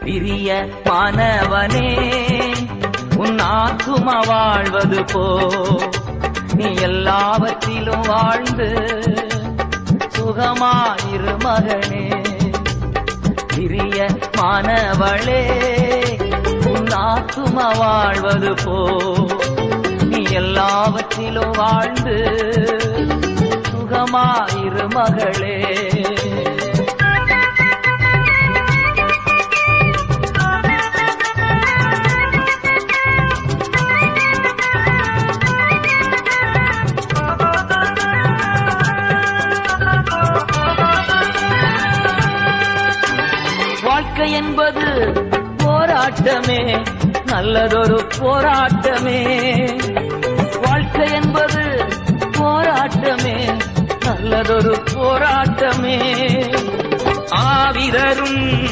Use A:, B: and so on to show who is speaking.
A: பிரிய மாணவனே உன் ஆத்துமா வாழ்வது போ நீ எல்லாவற்றிலும் வாழ்ந்து சுகமாயிரு மகனே. பிரிய மாணவளே உன் ஆத்துமா வாழ்வது போ நீ எல்லாவற்றிலும் வாழ்ந்து சுகமாயிரு மகளே. வாழ்க்கை என்பது போராட்டமே, நல்லதொரு போராட்டமே. வாழ்க்கை என்பது போராட்டமே, நல்லதொரு போராட்டமே. ஆவிதரும்